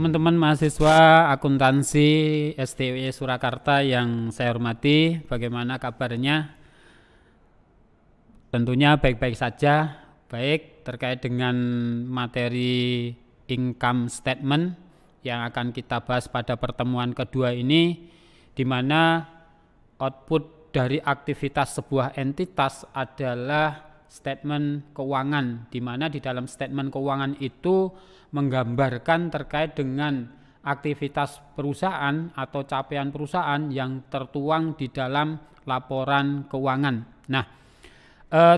teman-teman mahasiswa akuntansi STW Surakarta yang saya hormati, bagaimana kabarnya? Tentunya baik-baik saja, baik terkait dengan materi income statement yang akan kita bahas pada pertemuan kedua ini, di mana output dari aktivitas sebuah entitas adalah statement keuangan, di mana di dalam statement keuangan itu menggambarkan terkait dengan aktivitas perusahaan atau capaian perusahaan yang tertuang di dalam laporan keuangan. Nah,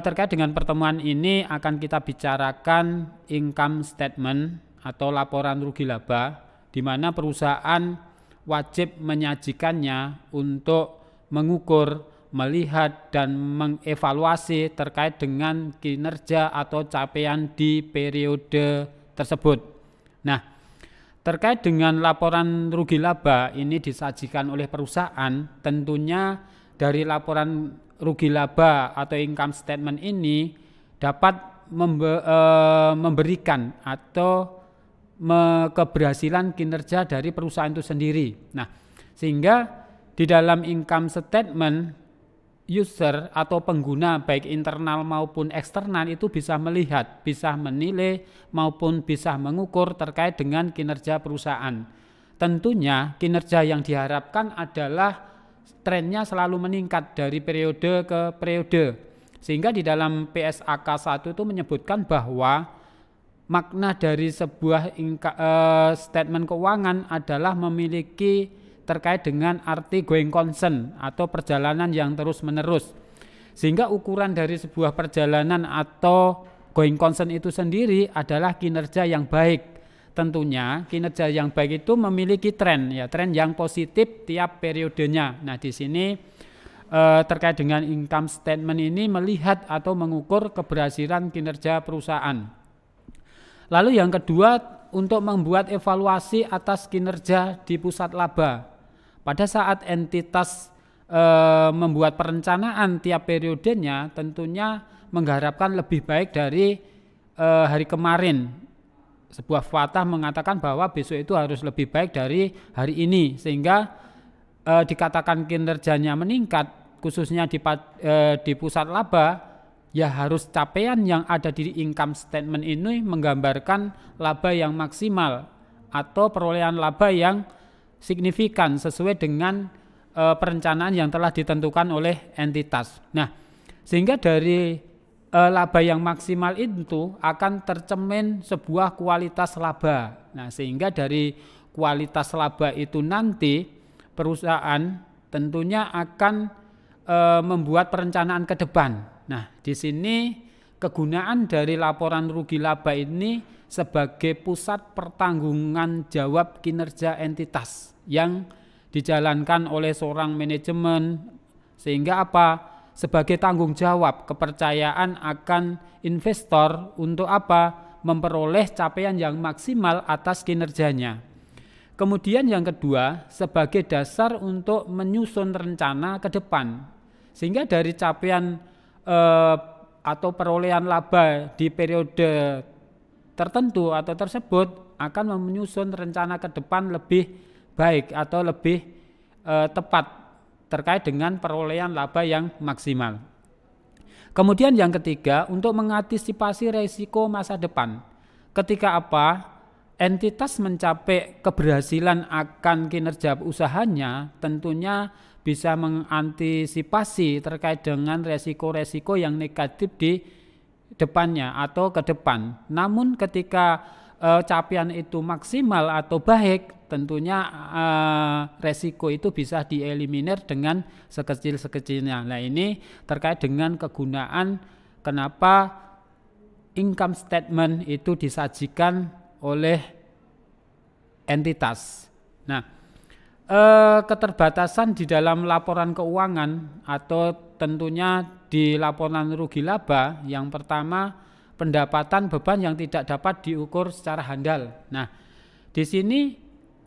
terkait dengan pertemuan ini akan kita bicarakan income statement atau laporan rugi laba, di mana perusahaan wajib menyajikannya untuk mengukur, melihat dan mengevaluasi terkait dengan kinerja atau capaian di periode tersebut. Nah, terkait dengan laporan rugi laba ini disajikan oleh perusahaan, tentunya dari laporan rugi laba atau income statement ini dapat memberikan atau keberhasilan kinerja dari perusahaan itu sendiri. Nah, sehingga di dalam income statement user atau pengguna baik internal maupun eksternal itu bisa melihat, bisa menilai maupun bisa mengukur terkait dengan kinerja perusahaan. Tentunya kinerja yang diharapkan adalah trennya selalu meningkat dari periode ke periode. Sehingga di dalam PSAK 1 itu menyebutkan bahwa makna dari sebuah statement keuangan adalah memiliki terkait dengan arti going concern atau perjalanan yang terus-menerus. Sehingga ukuran dari sebuah perjalanan atau going concern itu sendiri adalah kinerja yang baik. Tentunya kinerja yang baik itu memiliki tren, ya, tren yang positif tiap periodenya. Nah, di sini terkait dengan income statement ini melihat atau mengukur keberhasilan kinerja perusahaan. Lalu yang kedua, untuk membuat evaluasi atas kinerja di pusat laba. Pada saat entitas membuat perencanaan tiap periodenya, tentunya mengharapkan lebih baik dari hari kemarin. Sebuah fatah mengatakan bahwa besok itu harus lebih baik dari hari ini, sehingga dikatakan kinerjanya meningkat, khususnya di pusat laba, ya harus capaian yang ada di income statement ini menggambarkan laba yang maksimal atau perolehan laba yang signifikan sesuai dengan perencanaan yang telah ditentukan oleh entitas. Nah, sehingga dari laba yang maksimal itu akan tercermin sebuah kualitas laba. Nah, sehingga dari kualitas laba itu nanti perusahaan tentunya akan membuat perencanaan ke depan. Nah, di sini kegunaan dari laporan rugi laba ini sebagai pusat pertanggungan jawab kinerja entitas yang dijalankan oleh seorang manajemen, sehingga apa? Sebagai tanggung jawab kepercayaan akan investor untuk apa? Memperoleh capaian yang maksimal atas kinerjanya. Kemudian yang kedua, sebagai dasar untuk menyusun rencana ke depan, sehingga dari capaian atau perolehan laba di periode tertentu atau tersebut akan menyusun rencana ke depan lebih baik atau lebih tepat terkait dengan perolehan laba yang maksimal. Kemudian yang ketiga, untuk mengantisipasi risiko masa depan. Ketika apa? Entitas mencapai keberhasilan akan kinerja usahanya, tentunya bisa mengantisipasi terkait dengan resiko-resiko yang negatif di depannya atau ke depan. Namun ketika capaian itu maksimal atau baik, tentunya resiko itu bisa dieliminir dengan sekecil-sekecilnya. Nah, ini terkait dengan kegunaan kenapa income statement itu disajikan oleh entitas. Nah, keterbatasan di dalam laporan keuangan atau tentunya di laporan rugi laba, yang pertama pendapatan beban yang tidak dapat diukur secara handal. Nah, di sini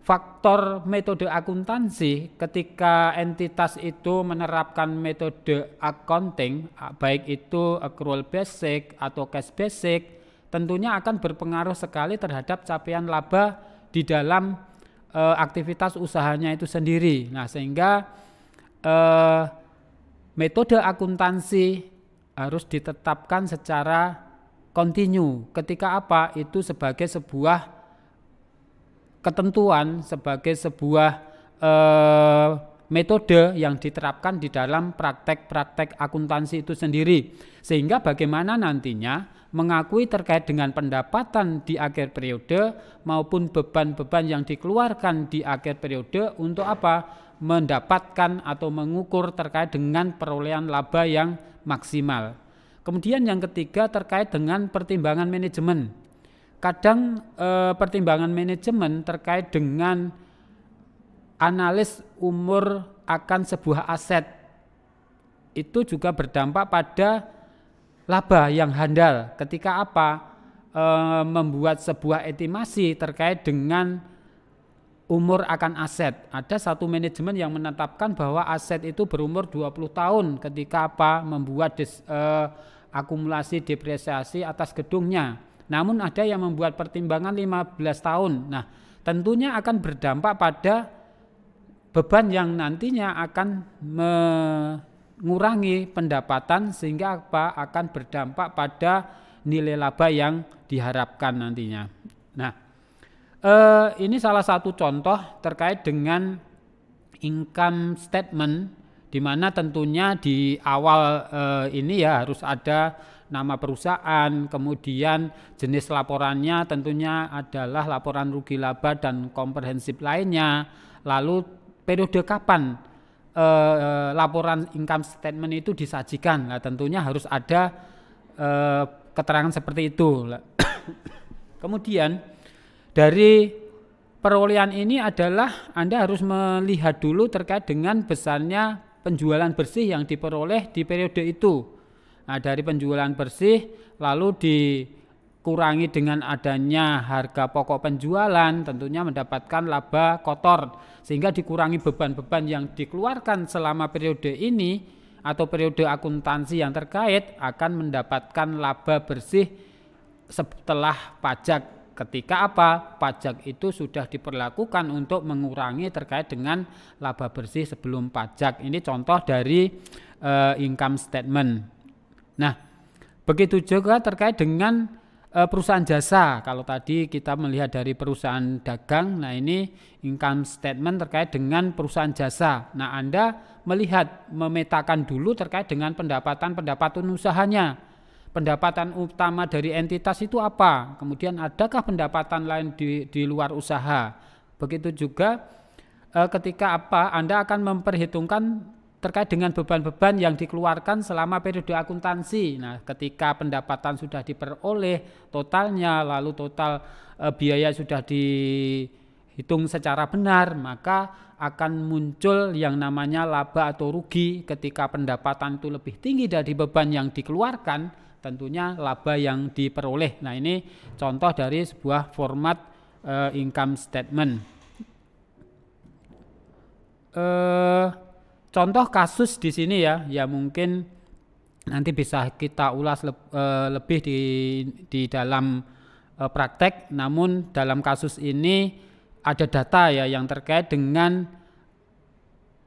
faktor metode akuntansi ketika entitas itu menerapkan metode accounting, baik itu accrual basic atau cash basic, tentunya akan berpengaruh sekali terhadap capaian laba di dalam aktivitas usahanya itu sendiri. Nah, sehingga metode akuntansi harus ditetapkan secara kontinu. Ketika apa? Itu sebagai sebuah ketentuan, sebagai sebuah metode yang diterapkan di dalam praktek-praktek akuntansi itu sendiri. Sehingga bagaimana nantinya mengakui terkait dengan pendapatan di akhir periode maupun beban-beban yang dikeluarkan di akhir periode untuk apa? Mendapatkan atau mengukur terkait dengan perolehan laba yang maksimal. Kemudian yang ketiga terkait dengan pertimbangan manajemen. Kadang pertimbangan manajemen terkait dengan analis umur akan sebuah aset itu juga berdampak pada laba yang handal. Ketika apa? Membuat sebuah estimasi terkait dengan umur akan aset. Ada satu manajemen yang menetapkan bahwa aset itu berumur 20 tahun ketika apa? Membuat akumulasi depresiasi atas gedungnya. Namun ada yang membuat pertimbangan 15 tahun. Nah, tentunya akan berdampak pada beban yang nantinya akan mengurangi pendapatan sehingga apa? Akan berdampak pada nilai laba yang diharapkan nantinya. Nah, ini salah satu contoh terkait dengan income statement, di mana tentunya di awal ini ya harus ada nama perusahaan, kemudian jenis laporannya tentunya adalah laporan rugi laba dan komprehensif lainnya, lalu periode kapan laporan income statement itu disajikan. Nah, tentunya harus ada keterangan seperti itu. Kemudian dari perolehan ini adalah Anda harus melihat dulu terkait dengan besarnya penjualan bersih yang diperoleh di periode itu. Nah, dari penjualan bersih lalu dikurangi dengan adanya harga pokok penjualan, tentunya mendapatkan laba kotor, sehingga dikurangi beban-beban yang dikeluarkan selama periode ini atau periode akuntansi yang terkait akan mendapatkan laba bersih setelah pajak. Ketika apa? Pajak itu sudah diperlakukan untuk mengurangi terkait dengan laba bersih sebelum pajak. Ini contoh dari income statement. Nah, begitu juga terkait dengan perusahaan jasa. Kalau tadi kita melihat dari perusahaan dagang, nah ini income statement terkait dengan perusahaan jasa. Nah, Anda melihat, memetakan dulu terkait dengan pendapatan usahanya. Pendapatan utama dari entitas itu apa? Kemudian adakah pendapatan lain di luar usaha? Begitu juga ketika apa? Anda akan memperhitungkan terkait dengan beban-beban yang dikeluarkan selama periode akuntansi. Nah, ketika pendapatan sudah diperoleh totalnya, lalu total biaya sudah dihitung secara benar, maka akan muncul yang namanya laba atau rugi. Ketika pendapatan itu lebih tinggi dari beban yang dikeluarkan, tentunya laba yang diperoleh. Nah, ini contoh dari sebuah format income statement. Contoh kasus di sini ya mungkin nanti bisa kita ulas lebih di dalam praktek. Namun dalam kasus ini ada data ya yang terkait dengan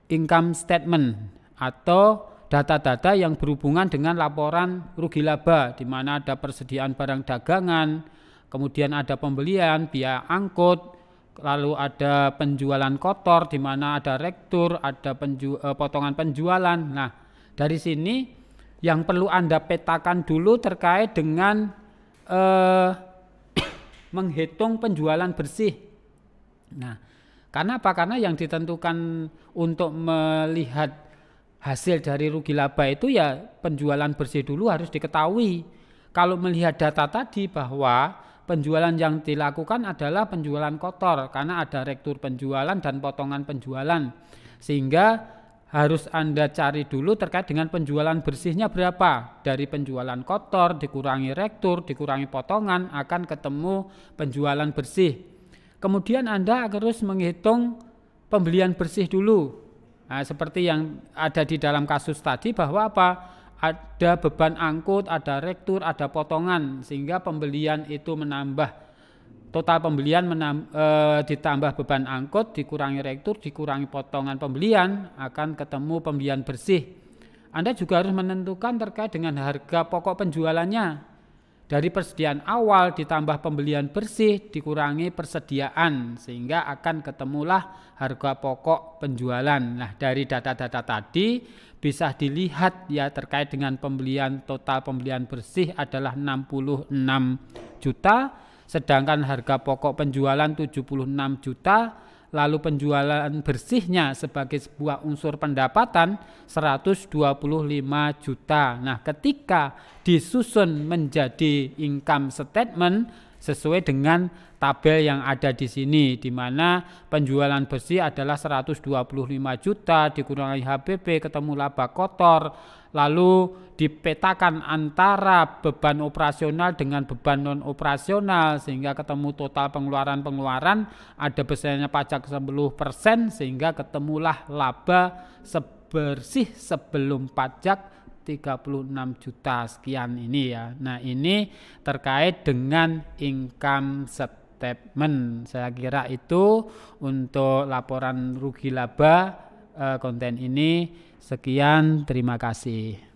income statement atau data-data yang berhubungan dengan laporan rugi laba, di mana ada persediaan barang dagangan, kemudian ada pembelian, biaya angkut, lalu ada penjualan kotor, di mana ada rektur, ada potongan penjualan. Nah, dari sini yang perlu Anda petakan dulu terkait dengan menghitung penjualan bersih. Nah, karena apa? Karena yang ditentukan untuk melihat hasil dari rugi laba itu ya penjualan bersih dulu harus diketahui. Kalau melihat data tadi bahwa penjualan yang dilakukan adalah penjualan kotor karena ada rektur penjualan dan potongan penjualan, sehingga harus Anda cari dulu terkait dengan penjualan bersihnya berapa. Dari penjualan kotor dikurangi rektur, dikurangi potongan, akan ketemu penjualan bersih. Kemudian Anda harus menghitung pembelian bersih dulu. Nah, seperti yang ada di dalam kasus tadi bahwa apa? Ada beban angkut, ada rektur, ada potongan, sehingga pembelian itu menambah total pembelian ditambah beban angkut, dikurangi rektur, dikurangi potongan pembelian, akan ketemu pembelian bersih. Anda juga harus menentukan terkait dengan harga pokok penjualannya. Dari persediaan awal ditambah pembelian bersih dikurangi persediaan, sehingga akan ketemulah harga pokok penjualan. Nah, dari data-data tadi bisa dilihat ya terkait dengan total pembelian bersih adalah 66 juta, sedangkan harga pokok penjualan 76 juta, lalu penjualan bersihnya sebagai sebuah unsur pendapatan 125 juta. Nah, ketika disusun menjadi income statement sesuai dengan tabel yang ada di sini, di mana penjualan bersih adalah 125 juta dikurangi HBP ketemu laba kotor, lalu dipetakan antara beban operasional dengan beban non operasional sehingga ketemu total pengeluaran ada besarnya pajak 10% sehingga ketemulah laba bersih sebelum pajak 36 juta sekian ini ya. Nah, ini terkait dengan income statement. Saya kira itu untuk laporan rugi laba konten ini. Sekian, terima kasih.